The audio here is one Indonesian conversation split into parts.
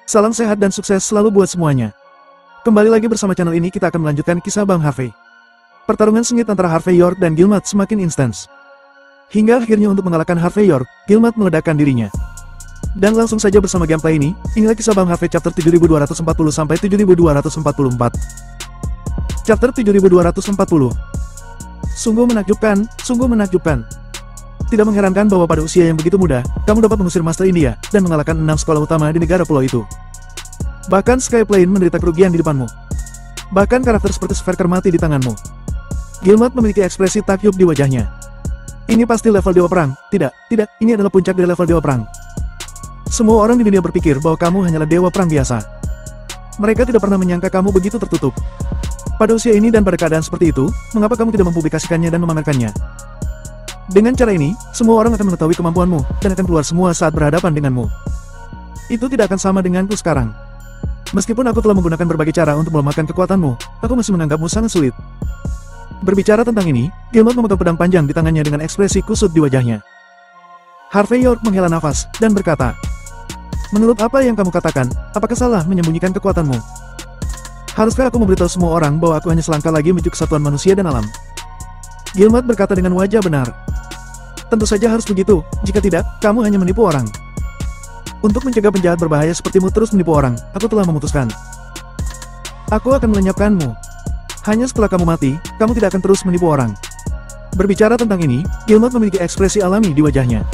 Salam sehat dan sukses selalu buat semuanya. Kembali lagi bersama channel ini, kita akan melanjutkan kisah Bang Harvey. Pertarungan sengit antara Harvey York dan Guillemot semakin intens. Hingga akhirnya untuk mengalahkan Harvey York, Guillemot meledakkan dirinya. Dan langsung saja bersama gameplay ini, inilah kisah Bang Harvey chapter 7240 sampai 7244. Chapter 7240. Sungguh menakjubkan, sungguh menakjubkan. Tidak mengherankan bahwa pada usia yang begitu muda, kamu dapat mengusir Master India, dan mengalahkan 6 sekolah utama di negara pulau itu. Bahkan Skyplane menderita kerugian di depanmu. Bahkan karakter seperti Sverker mati di tanganmu. Guillemot memiliki ekspresi takjub di wajahnya. Ini pasti level dewa perang. Tidak, ini adalah puncak dari level dewa perang. Semua orang di dunia berpikir bahwa kamu hanyalah dewa perang biasa. Mereka tidak pernah menyangka kamu begitu tertutup. Pada usia ini dan pada keadaan seperti itu, mengapa kamu tidak mempublikasikannya dan memamerkannya? Dengan cara ini, semua orang akan mengetahui kemampuanmu, dan akan keluar semua saat berhadapan denganmu. Itu tidak akan sama denganku sekarang. Meskipun aku telah menggunakan berbagai cara untuk melemahkan kekuatanmu, aku masih menganggapmu sangat sulit. Berbicara tentang ini, Guillemot memegang pedang panjang di tangannya dengan ekspresi kusut di wajahnya. Harvey York menghela nafas, dan berkata, "Menurut apa yang kamu katakan, apakah salah menyembunyikan kekuatanmu? Haruskah aku memberitahu semua orang bahwa aku hanya selangkah lagi menuju kesatuan manusia dan alam?" Guillemot berkata dengan wajah benar. "Tentu saja harus begitu, jika tidak, kamu hanya menipu orang. Untuk mencegah penjahat berbahaya sepertimu terus menipu orang, aku telah memutuskan. Aku akan melenyapkanmu. Hanya setelah kamu mati, kamu tidak akan terus menipu orang." Berbicara tentang ini, Guillemot memiliki ekspresi alami di wajahnya.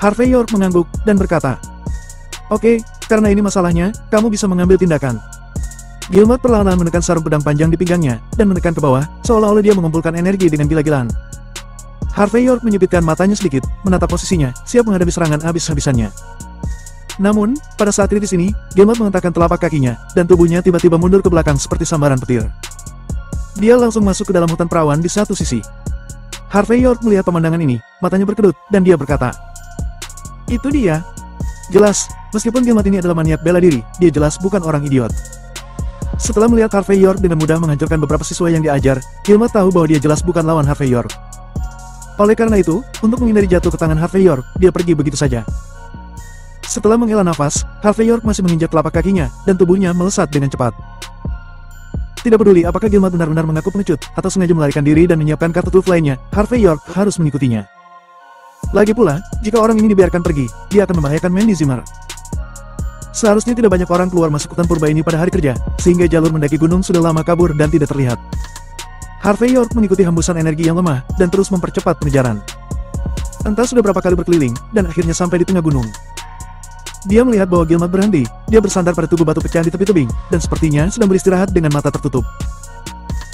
Harvey York mengangguk, dan berkata, "Oke, karena ini masalahnya, kamu bisa mengambil tindakan." Guillemot perlahan-lahan menekan sarung pedang panjang di pinggangnya, dan menekan ke bawah, seolah-olah dia mengumpulkan energi dengan gila-gilaan. Harvey York menyipitkan matanya sedikit, menatap posisinya, siap menghadapi serangan habis-habisannya. Namun, pada saat kritis ini, Guillemot mengentakkan telapak kakinya, dan tubuhnya tiba-tiba mundur ke belakang seperti sambaran petir. Dia langsung masuk ke dalam hutan perawan di satu sisi. Harvey York melihat pemandangan ini, matanya berkedut, dan dia berkata, "Itu dia." Jelas, meskipun Guillemot ini adalah maniak bela diri, dia jelas bukan orang idiot. Setelah melihat Harvey York dengan mudah menghancurkan beberapa siswa yang diajar, Guillemot tahu bahwa dia jelas bukan lawan Harvey York. Oleh karena itu, untuk menghindari jatuh ke tangan Harvey York, dia pergi begitu saja. Setelah menghela nafas, Harvey York masih menginjak telapak kakinya, dan tubuhnya melesat dengan cepat. Tidak peduli apakah Guillemot benar-benar mengaku pengecut, atau sengaja melarikan diri dan menyiapkan kartu truf lainnya, Harvey York harus mengikutinya. Lagi pula, jika orang ini dibiarkan pergi, dia akan membahayakan Mandy Zimmer. Seharusnya tidak banyak orang keluar masuk hutan purba ini pada hari kerja, sehingga jalur mendaki gunung sudah lama kabur dan tidak terlihat. Harvey York mengikuti hembusan energi yang lemah, dan terus mempercepat pengejaran. Entah sudah berapa kali berkeliling, dan akhirnya sampai di tengah gunung. Dia melihat bahwa Guillemot berhenti, dia bersandar pada tugu batu pecah di tepi tebing, dan sepertinya sedang beristirahat dengan mata tertutup.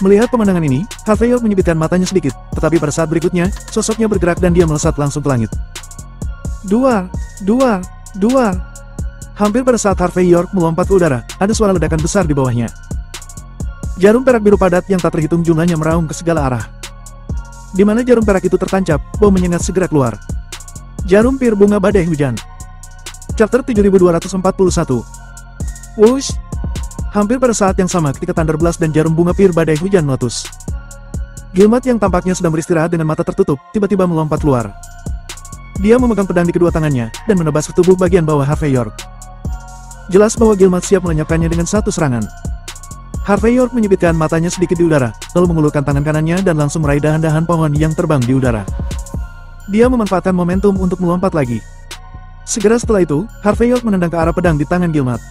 Melihat pemandangan ini, Harvey York menyipitkan matanya sedikit, tetapi pada saat berikutnya, sosoknya bergerak dan dia melesat langsung ke langit. Duar. Hampir pada saat Harvey York melompat ke udara, ada suara ledakan besar di bawahnya. Jarum perak biru padat yang tak terhitung jumlahnya meraung ke segala arah. Di mana jarum perak itu tertancap, bau menyengat segera keluar. Jarum pir bunga badai hujan. Chapter 7241. Wush! Hampir pada saat yang sama ketika Thunder Blast dan jarum bunga pir badai hujan meletus. Guillemot yang tampaknya sedang beristirahat dengan mata tertutup, tiba-tiba melompat keluar. Dia memegang pedang di kedua tangannya, dan menebas ke tubuh bagian bawah Harvey York. Jelas bahwa Guillemot siap melenyapkannya dengan satu serangan. Harvey York menyipitkan matanya sedikit di udara, lalu mengulurkan tangan kanannya dan langsung meraih dahan-dahan pohon yang terbang di udara. Dia memanfaatkan momentum untuk melompat lagi. Segera setelah itu, Harvey York menendang ke arah pedang di tangan Guillemot.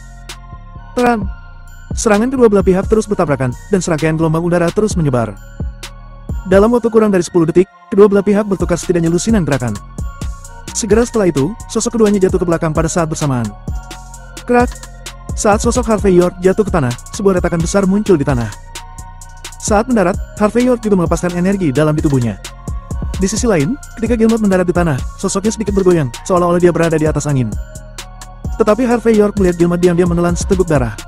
Teran! Serangan kedua belah pihak terus bertabrakan, dan serangkaian gelombang udara terus menyebar. Dalam waktu kurang dari 10 detik, kedua belah pihak bertukar setidaknya lusinan gerakan. Segera setelah itu, sosok keduanya jatuh ke belakang pada saat bersamaan. Krak! Saat sosok Harvey York jatuh ke tanah, sebuah retakan besar muncul di tanah. Saat mendarat, Harvey York juga melepaskan energi dalam di tubuhnya. Di sisi lain, ketika Guillemot mendarat di tanah, sosoknya sedikit bergoyang, seolah-olah dia berada di atas angin. Tetapi Harvey York melihat Guillemot diam-diam menelan seteguk darah.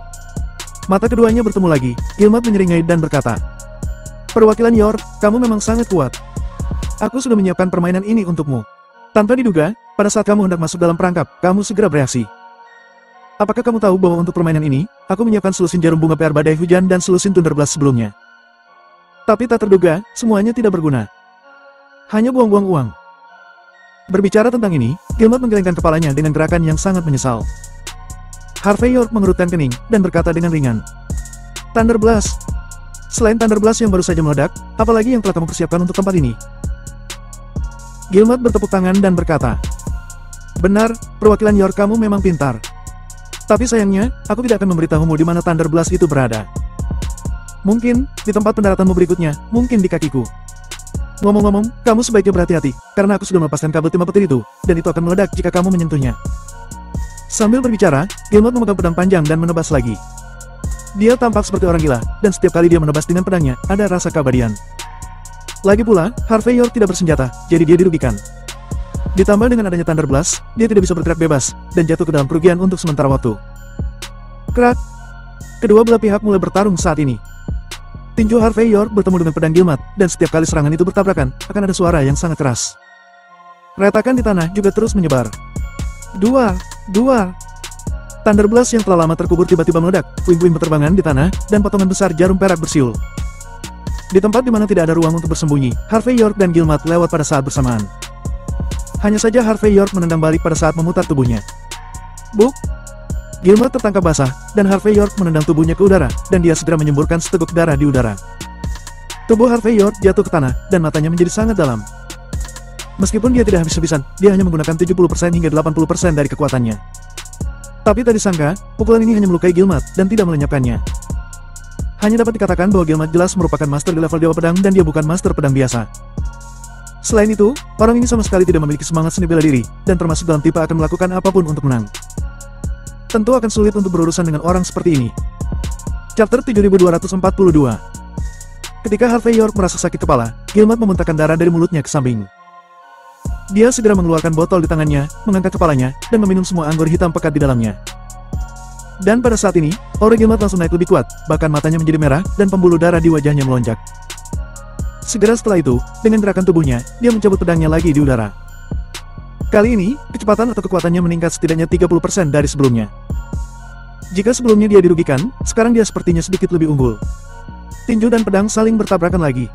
Mata keduanya bertemu lagi, Guillemot menyeringai dan berkata, "Perwakilan York, kamu memang sangat kuat. Aku sudah menyiapkan permainan ini untukmu." Tanpa diduga, pada saat kamu hendak masuk dalam perangkap, kamu segera bereaksi. Apakah kamu tahu bahwa untuk permainan ini, aku menyiapkan selusin jarum bunga PR badai hujan dan selusin Thunder Blast sebelumnya. Tapi tak terduga, semuanya tidak berguna. Hanya buang-buang uang. Berbicara tentang ini, Guillemot menggelengkan kepalanya dengan gerakan yang sangat menyesal. Harvey York mengerutkan kening, dan berkata dengan ringan. Thunder Blast. Selain Thunder Blast yang baru saja meledak, apalagi yang telah kamu persiapkan untuk tempat ini? Gilmat bertepuk tangan dan berkata. Benar, perwakilan York kamu memang pintar. Tapi sayangnya, aku tidak akan memberitahumu di mana Thunder Blast itu berada. Mungkin, di tempat pendaratanmu berikutnya, mungkin di kakiku. Ngomong-ngomong, kamu sebaiknya berhati-hati, karena aku sudah melepaskan kabel timah petir itu, dan itu akan meledak jika kamu menyentuhnya. Sambil berbicara, Gilmat memegang pedang panjang dan menebas lagi. Dia tampak seperti orang gila, dan setiap kali dia menebas dengan pedangnya, ada rasa keabadian. Lagi pula, Harvey York tidak bersenjata, jadi dia dirugikan. Ditambah dengan adanya Thunder Blast, dia tidak bisa bergerak bebas, dan jatuh ke dalam kerugian untuk sementara waktu. Krak! Kedua belah pihak mulai bertarung saat ini. Tinju Harvey York bertemu dengan pedang Gilmat, dan setiap kali serangan itu bertabrakan, akan ada suara yang sangat keras. Retakan di tanah juga terus menyebar. Dua! Thunder Blast yang telah lama terkubur tiba-tiba meledak, puing-puing berterbangan di tanah, dan potongan besar jarum perak bersiul. Di tempat di mana tidak ada ruang untuk bersembunyi, Harvey York dan Gilmat lewat pada saat bersamaan. Hanya saja Harvey York menendang balik pada saat memutar tubuhnya. Buk! Gilmat tertangkap basah, dan Harvey York menendang tubuhnya ke udara, dan dia segera menyemburkan seteguk darah di udara. Tubuh Harvey York jatuh ke tanah, dan matanya menjadi sangat dalam. Meskipun dia tidak habis-habisan, dia hanya menggunakan 70% hingga 80% dari kekuatannya. Tapi tak disangka, pukulan ini hanya melukai Gilmat, dan tidak melenyapkannya. Hanya dapat dikatakan bahwa Gilmat jelas merupakan master di level Dewa Pedang dan dia bukan master pedang biasa. Selain itu, orang ini sama sekali tidak memiliki semangat seni bela diri, dan termasuk dalam tipe akan melakukan apapun untuk menang. Tentu akan sulit untuk berurusan dengan orang seperti ini. Chapter 7242. Ketika Harvey York merasa sakit kepala, Gilmat memuntahkan darah dari mulutnya ke samping. Dia segera mengeluarkan botol di tangannya, mengangkat kepalanya, dan meminum semua anggur hitam pekat di dalamnya. Dan pada saat ini, aura Gilmat langsung naik lebih kuat, bahkan matanya menjadi merah, dan pembuluh darah di wajahnya melonjak. Segera setelah itu, dengan gerakan tubuhnya, dia mencabut pedangnya lagi di udara. Kali ini, kecepatan atau kekuatannya meningkat setidaknya 30% dari sebelumnya. Jika sebelumnya dia dirugikan, sekarang dia sepertinya sedikit lebih unggul. Tinju dan pedang saling bertabrakan lagi.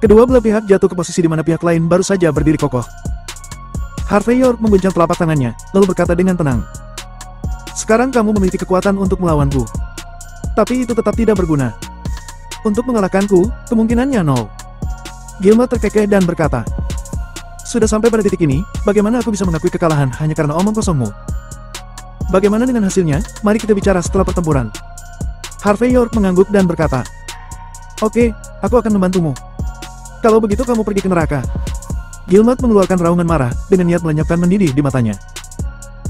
Kedua belah pihak jatuh ke posisi di mana pihak lain baru saja berdiri kokoh. Harvey York mengguncang telapak tangannya, lalu berkata dengan tenang. Sekarang kamu memiliki kekuatan untuk melawanku. Tapi itu tetap tidak berguna. Untuk mengalahkanku, kemungkinannya nol. Gilmat terkekeh dan berkata. Sudah sampai pada titik ini, bagaimana aku bisa mengakui kekalahan hanya karena omong kosongmu? Bagaimana dengan hasilnya? Mari kita bicara setelah pertempuran. Harvey York mengangguk dan berkata. Oke, aku akan membantumu. Kalau begitu kamu pergi ke neraka. Gilmat mengeluarkan raungan marah, dengan niat melenyapkan mendidih di matanya.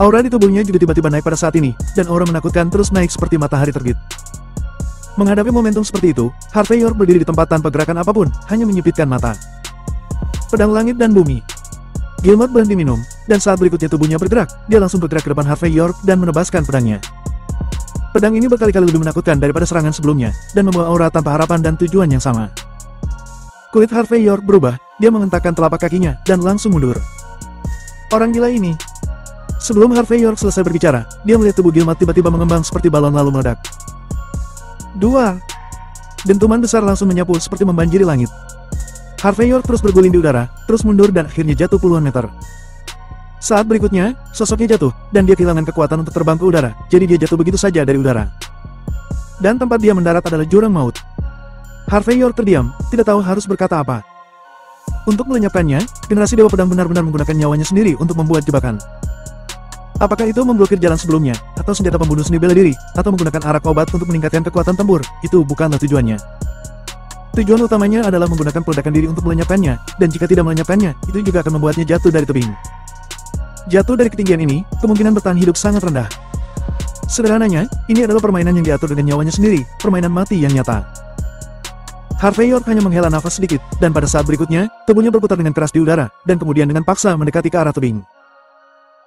Aura di tubuhnya juga tiba-tiba naik pada saat ini, dan aura menakutkan terus naik seperti matahari terbit. Menghadapi momentum seperti itu, Harvey York berdiri di tempat tanpa gerakan apapun, hanya menyipitkan mata. Pedang langit dan bumi. Gilmat berhenti minum, dan saat berikutnya tubuhnya bergerak, dia langsung bergerak ke depan Harvey York dan menebaskan pedangnya. Pedang ini berkali-kali lebih menakutkan daripada serangan sebelumnya, dan membawa aura tanpa harapan dan tujuan yang sama. Kulit Harvey York berubah, dia mengentakkan telapak kakinya, dan langsung mundur. Orang gila ini. Sebelum Harvey York selesai berbicara, dia melihat tubuh Gilmat tiba-tiba mengembang seperti balon lalu meledak. Dua. Dentuman besar langsung menyapu seperti membanjiri langit. Harvey York terus berguling di udara, terus mundur dan akhirnya jatuh puluhan meter. Saat berikutnya, sosoknya jatuh, dan dia kehilangan kekuatan untuk terbang ke udara, jadi dia jatuh begitu saja dari udara. Dan tempat dia mendarat adalah jurang maut. Harvey York terdiam, tidak tahu harus berkata apa. Untuk melenyapkannya, generasi Dewa Pedang benar-benar menggunakan nyawanya sendiri untuk membuat jebakan. Apakah itu memblokir jalan sebelumnya, atau senjata pembunuh seni bela diri, atau menggunakan arak obat untuk meningkatkan kekuatan tempur, itu bukanlah tujuannya. Tujuan utamanya adalah menggunakan peledakan diri untuk melenyapkannya, dan jika tidak melenyapkannya, itu juga akan membuatnya jatuh dari tebing. Jatuh dari ketinggian ini, kemungkinan bertahan hidup sangat rendah. Sederhananya, ini adalah permainan yang diatur dengan nyawanya sendiri, permainan mati yang nyata. Harvey York hanya menghela nafas sedikit, dan pada saat berikutnya, tubuhnya berputar dengan keras di udara, dan kemudian dengan paksa mendekati ke arah tebing.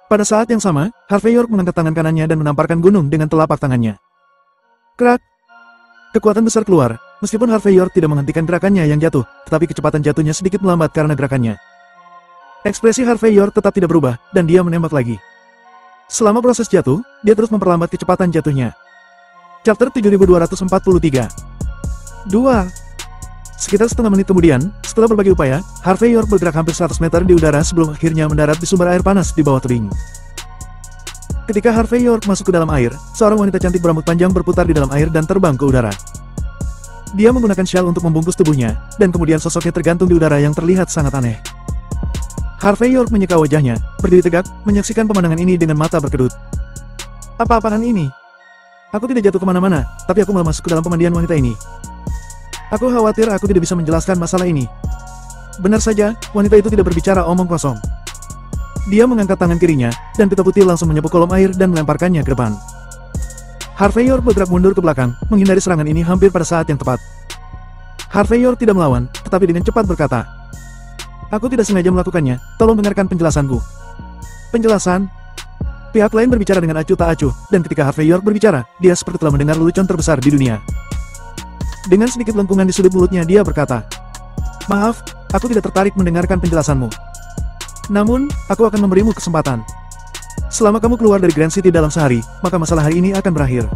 Pada saat yang sama, Harvey York mengangkat tangan kanannya dan menamparkan gunung dengan telapak tangannya. Krak! Kekuatan besar keluar, meskipun Harvey York tidak menghentikan gerakannya yang jatuh, tetapi kecepatan jatuhnya sedikit melambat karena gerakannya. Ekspresi Harvey York tetap tidak berubah, dan dia menembak lagi. Selama proses jatuh, dia terus memperlambat kecepatan jatuhnya. Chapter 7243. 2. Sekitar setengah menit kemudian, setelah berbagai upaya, Harvey York bergerak hampir 100 meter di udara sebelum akhirnya mendarat di sumber air panas di bawah tebing. Ketika Harvey York masuk ke dalam air, seorang wanita cantik berambut panjang berputar di dalam air dan terbang ke udara. Dia menggunakan shawl untuk membungkus tubuhnya, dan kemudian sosoknya tergantung di udara yang terlihat sangat aneh. Harvey York menyeka wajahnya, berdiri tegak, menyaksikan pemandangan ini dengan mata berkedut. Apa-apaan ini? Aku tidak jatuh kemana-mana, tapi aku malah masuk ke dalam pemandian wanita ini. Aku khawatir aku tidak bisa menjelaskan masalah ini. Benar saja, wanita itu tidak berbicara omong kosong. Dia mengangkat tangan kirinya, dan pita putih langsung menyapu kolom air dan melemparkannya ke depan. Harvey York bergerak mundur ke belakang, menghindari serangan ini hampir pada saat yang tepat. Harvey York tidak melawan, tetapi dengan cepat berkata, "Aku tidak sengaja melakukannya, tolong dengarkan penjelasanku." Penjelasan? Pihak lain berbicara dengan acuh tak acuh, dan ketika Harvey York berbicara, dia seperti telah mendengar lelucon terbesar di dunia. Dengan sedikit lengkungan di sudut mulutnya dia berkata, "Maaf, aku tidak tertarik mendengarkan penjelasanmu. Namun, aku akan memberimu kesempatan. Selama kamu keluar dari Grand City dalam sehari, maka masalah hari ini akan berakhir.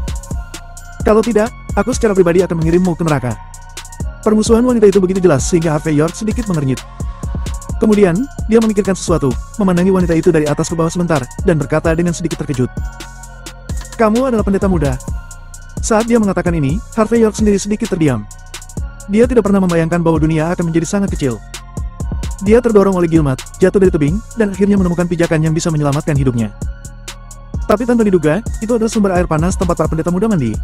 Kalau tidak, aku secara pribadi akan mengirimmu ke neraka." Permusuhan wanita itu begitu jelas sehingga Harvey York sedikit mengernyit. Kemudian, dia memikirkan sesuatu, memandangi wanita itu dari atas ke bawah sebentar, dan berkata dengan sedikit terkejut, "Kamu adalah pendeta muda." Saat dia mengatakan ini, Harvey York sendiri sedikit terdiam. Dia tidak pernah membayangkan bahwa dunia akan menjadi sangat kecil. Dia terdorong oleh Gilmat, jatuh dari tebing, dan akhirnya menemukan pijakan yang bisa menyelamatkan hidupnya. Tapi tanpa diduga, itu adalah sumber air panas tempat para pendeta muda mandi.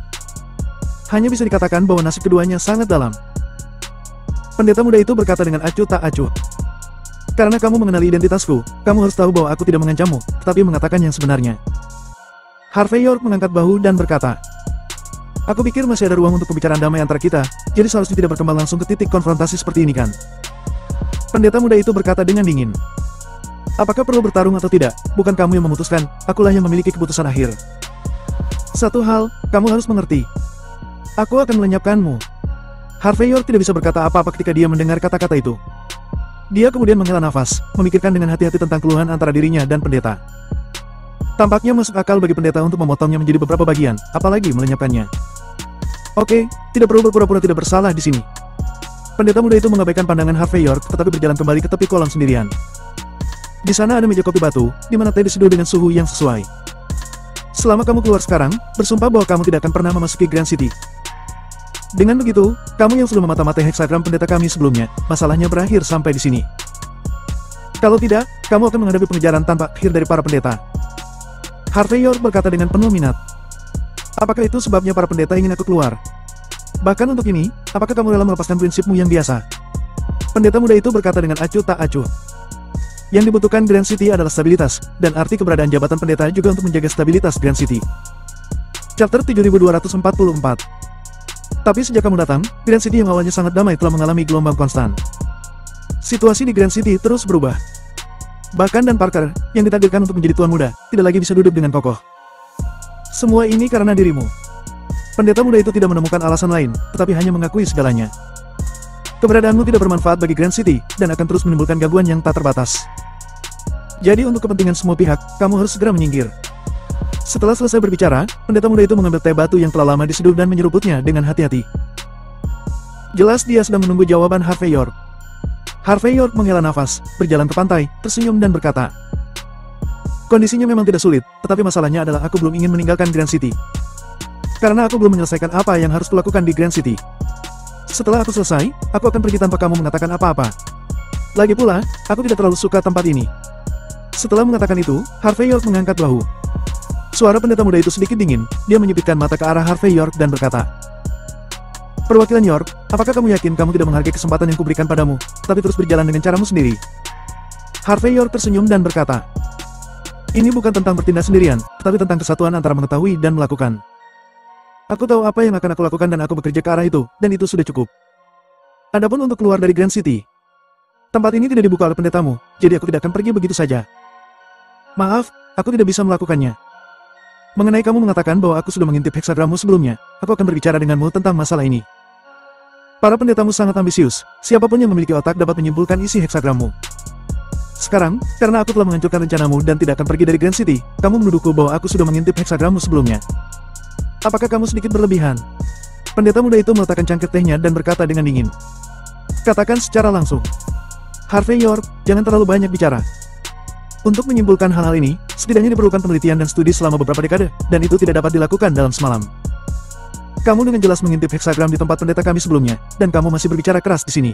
Hanya bisa dikatakan bahwa nasib keduanya sangat dalam. Pendeta muda itu berkata dengan acuh tak acuh, "Karena kamu mengenali identitasku, kamu harus tahu bahwa aku tidak mengancammu, tetapi mengatakan yang sebenarnya." Harvey York mengangkat bahu dan berkata, "Aku pikir masih ada ruang untuk pembicaraan damai antara kita, jadi seharusnya tidak berkembang langsung ke titik konfrontasi seperti ini kan?" Pendeta muda itu berkata dengan dingin, "Apakah perlu bertarung atau tidak, bukan kamu yang memutuskan, akulah yang memiliki keputusan akhir. Satu hal, kamu harus mengerti. Aku akan melenyapkanmu." Harvey York tidak bisa berkata apa-apa ketika dia mendengar kata-kata itu. Dia kemudian menghela nafas, memikirkan dengan hati-hati tentang keluhan antara dirinya dan pendeta. Tampaknya masuk akal bagi pendeta untuk memotongnya menjadi beberapa bagian, apalagi melenyapkannya. Oke, tidak perlu berpura-pura tidak bersalah di sini. Pendeta muda itu mengabaikan pandangan Harvey York tetapi berjalan kembali ke tepi kolam sendirian. Di sana ada meja kopi batu, di mana teh diseduh dengan suhu yang sesuai. "Selama kamu keluar sekarang, bersumpah bahwa kamu tidak akan pernah memasuki Grand City. Dengan begitu, kamu yang sudah memata-matai heksagram pendeta kami sebelumnya, masalahnya berakhir sampai di sini. Kalau tidak, kamu akan menghadapi pengejaran tanpa akhir dari para pendeta." Harvey York berkata dengan penuh minat, "Apakah itu sebabnya para pendeta ingin aku keluar? Bahkan untuk ini, apakah kamu rela melepaskan prinsipmu yang biasa?" Pendeta muda itu berkata dengan acuh tak acuh, "Yang dibutuhkan Grand City adalah stabilitas, dan arti keberadaan jabatan pendeta juga untuk menjaga stabilitas Grand City." Chapter 7244. Tapi sejak kamu datang, Grand City yang awalnya sangat damai telah mengalami gelombang konstan. Situasi di Grand City terus berubah. Bahkan Dan Parker, yang ditakdirkan untuk menjadi tuan muda, tidak lagi bisa duduk dengan kokoh. Semua ini karena dirimu. Pendeta muda itu tidak menemukan alasan lain, tetapi hanya mengakui segalanya. Keberadaanmu tidak bermanfaat bagi Grand City, dan akan terus menimbulkan gangguan yang tak terbatas. Jadi untuk kepentingan semua pihak, kamu harus segera menyingkir." Setelah selesai berbicara, pendeta muda itu mengambil teh batu yang telah lama diseduh dan menyeruputnya dengan hati-hati. Jelas dia sedang menunggu jawaban Harvey York. Harvey York menghela nafas, berjalan ke pantai, tersenyum dan berkata, "Kondisinya memang tidak sulit, tetapi masalahnya adalah aku belum ingin meninggalkan Grand City. Karena aku belum menyelesaikan apa yang harus kulakukan di Grand City. Setelah aku selesai, aku akan pergi tanpa kamu mengatakan apa-apa. Lagi pula, aku tidak terlalu suka tempat ini." Setelah mengatakan itu, Harvey York mengangkat bahu. Suara pendeta muda itu sedikit dingin, dia menyipitkan mata ke arah Harvey York dan berkata, "Perwakilan York, apakah kamu yakin kamu tidak menghargai kesempatan yang kuberikan padamu, tapi terus berjalan dengan caramu sendiri?" Harvey York tersenyum dan berkata, "Ini bukan tentang bertindak sendirian, tetapi tentang kesatuan antara mengetahui dan melakukan. Aku tahu apa yang akan aku lakukan dan aku bekerja ke arah itu, dan itu sudah cukup. Adapun untuk keluar dari Grand City, tempat ini tidak dibuka oleh pendetamu, jadi aku tidak akan pergi begitu saja. Maaf, aku tidak bisa melakukannya. Mengenai kamu mengatakan bahwa aku sudah mengintip heksagrammu sebelumnya, aku akan berbicara denganmu tentang masalah ini. Para pendetamu sangat ambisius, siapapun yang memiliki otak dapat menyimpulkan isi heksagrammu. Sekarang, karena aku telah menghancurkan rencanamu dan tidak akan pergi dari Grand City, kamu menuduhku bahwa aku sudah mengintip heksagrammu sebelumnya. Apakah kamu sedikit berlebihan?" Pendeta muda itu meletakkan cangkir tehnya dan berkata dengan dingin, "Katakan secara langsung. Harvey York, jangan terlalu banyak bicara. Untuk menyimpulkan hal-hal ini, setidaknya diperlukan penelitian dan studi selama beberapa dekade, dan itu tidak dapat dilakukan dalam semalam. Kamu dengan jelas mengintip heksagram di tempat pendeta kami sebelumnya, dan kamu masih berbicara keras di sini.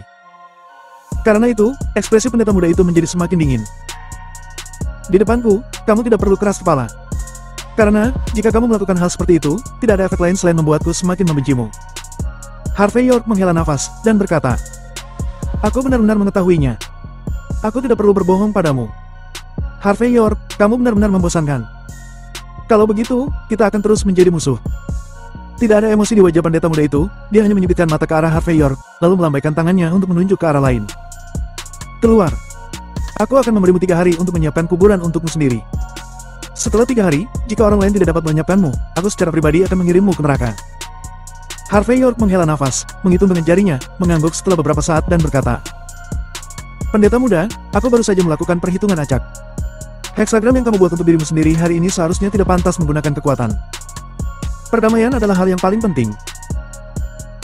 Karena itu, ekspresi pendeta muda itu menjadi semakin dingin. Di depanku, kamu tidak perlu keras kepala. Karena, jika kamu melakukan hal seperti itu, tidak ada efek lain selain membuatku semakin membencimu. Harvey York menghela nafas, dan berkata, "Aku benar-benar mengetahuinya. Aku tidak perlu berbohong padamu. Harvey York, kamu benar-benar membosankan. Kalau begitu, kita akan terus menjadi musuh." Tidak ada emosi di wajah pendeta muda itu, dia hanya menyipitkan mata ke arah Harvey York, lalu melambaikan tangannya untuk menunjuk ke arah lain. "Keluar. Aku akan memberimu 3 hari untuk menyiapkan kuburan untukmu sendiri. Setelah 3 hari, jika orang lain tidak dapat menyiapkanmu, aku secara pribadi akan mengirimmu ke neraka." Harvey York menghela nafas, menghitung dengan jarinya, mengangguk setelah beberapa saat dan berkata, "Pendeta muda, aku baru saja melakukan perhitungan acak. Heksagram yang kamu buat untuk dirimu sendiri hari ini seharusnya tidak pantas menggunakan kekuatan. Perdamaian adalah hal yang paling penting,